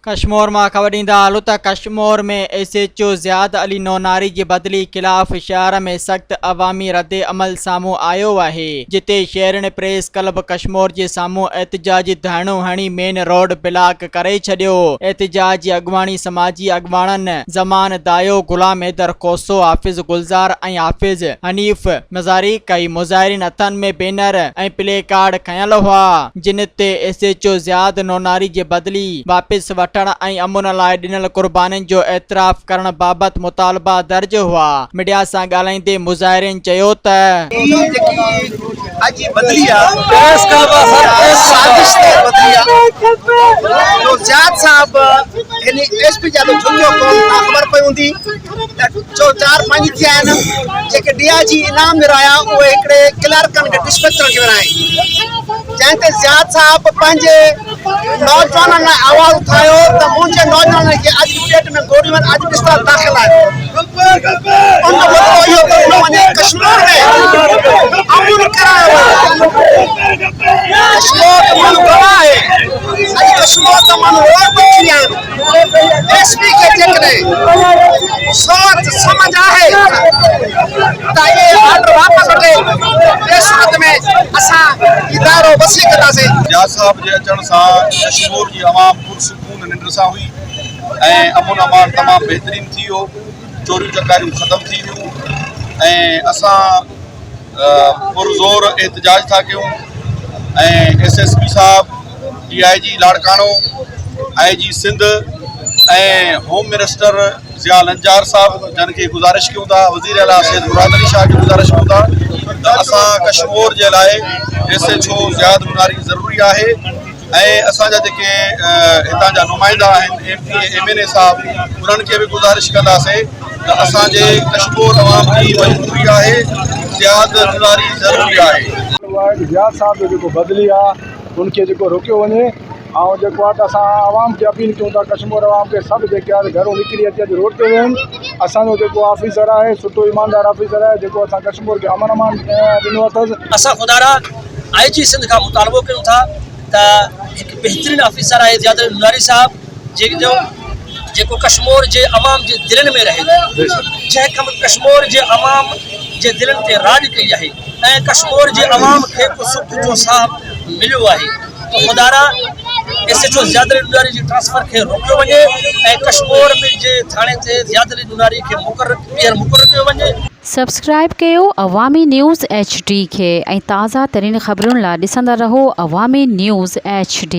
कश्मीर में ख़बर ॾींदा हलूं त कश्मीर में SHO ज़ियाद अली नौनारी जी बदली ख़िलाफ़ शहर में सख़्त अवामी रद्द अमल साम्हूं आयो आहे, जिते शहरनि प्रेस क्लब कश्मीर जे साम्हूं एहतजाजी धरणो हणी मेन रोड ब्लॉक करे छॾियो। एहतजाज जी अॻवानी समाजी अॻवाननि ज़मान दायो, गुलाम हैदर कोसो, हाफ़िज़ गुलज़ार ऐं हाफ़िज़ हनीफ़ मज़ारी कई। मुज़ाहिरीन हथनि में बैनर ऐं प्ले कार्ड खयल हुआ, जिन ते SHO ज़ियाद नौनारी जी बदली वापसि वठण ऐं अमुन लाइ ॾिनल कुर्बानीनि जो एतिराफ़ करण बाबति मुतालबा दर्ज हुआ। मीडिया सां ॻाल्हाईंदे मुज़ाहिरीन चयो त DIG इनाम विराया उहे हिकिड़े क्लर्कनि खे डिस्पैचर खे विराए, जंहिं ते ज़ियाद साहब पंहिंजे नौजवाननि लाइ आवाज़ उठायो त मुंहिंजे नौजवाननि खे अॼु पेट में गोरियूं आहिनि, अॼु बिस्तर दाख़िल आहे। उन बदिलो इहो करिणो वञे कश्मीर में अमन करायो वञे। कश्मीर जो माण्हू गवाह आहे, अॼु कश्मीर जा माण्हू रोड ते थी विया आहिनि। SP खे जेकॾहिं सोच समझ आहे त इहे ऑर्डर वापसि वठे, इस सूरत में असां इदारो वसी कंदासीं। ज़ियाद साहब जे अचण सां कश्मीर जी आवाम पुरसुकून निंड सां हुई ऐं अमुन अमान तमामु बहितरीन थी वियो, चोरियूं चकारियूं ख़तमु थी वियूं ऐं असां पुरज़ोर एहतजाज था कयूं ऐं SSP साहब, DIG लाड़काणो, IG सिंध ऐं होम मिनिस्टर ज़िया लंजार साहब जन खे गुज़ारिश कयूं था, वज़ीर आला सैयद मुराद अली शाह खे गुज़ारिश कयूं था त असां कश्मीर जे लाइ SHO ज़ियाद नौनारी ज़रूरी आहे ऐं असांजा जेके हितां जा नुमाइंदा आहिनि MP MNA साहब, उन्हनि खे बि गुज़ारिश कंदासीं त असांजे कश्मीर अवाम जी मजबूरी आहे, ज़ियाद नौनारी ज़रूरी आहे। ज़ियाद साहब जो जेको बदिली आहे उनखे जेको रोकियो वञे ऐं जेको आहे त असां आवाम खे अपील कयूं था, कश्मीर आवाम खे सभु जेके आहे घरों निकिरी अची अॼु रोड ते वेहनि। असांजो जेको ऑफिसर आहे सुठो ईमानदार ऑफिसर आहे, जेको असां कश्मीर खे अमन अमान ॾिनो अथसि। असां ख़ुदारा IG सिंध खां मुतालबो कयूं था त हिकु बहितरीन ऑफिसर आहे ज़ियाद अली नौनारी साहब, जेको कश्मीर जे अवाम जे दिलनि में रहे, जंहिं कश्मीर जे अवाम जे दिलनि ते राज कई आहे ऐं कश्मीर जे अवाम खे को सुख जो साहब मिलियो आहे। तो ख़ुदारा SHO ज़ियाद अली नौनारी जी ट्रांसफर खे रोकियो वञे ऐं कश्मीर में जे थाणे ते ज़ियाद अली नौनारी खे मुक़ररु कयो वञे। सब्सक्राइब कयो अवामी न्यूज़ HD खे ऐं ताज़ा तरीन ख़बरुनि लाइ ॾिसंदा रहो अवामी न्यूज़ HD।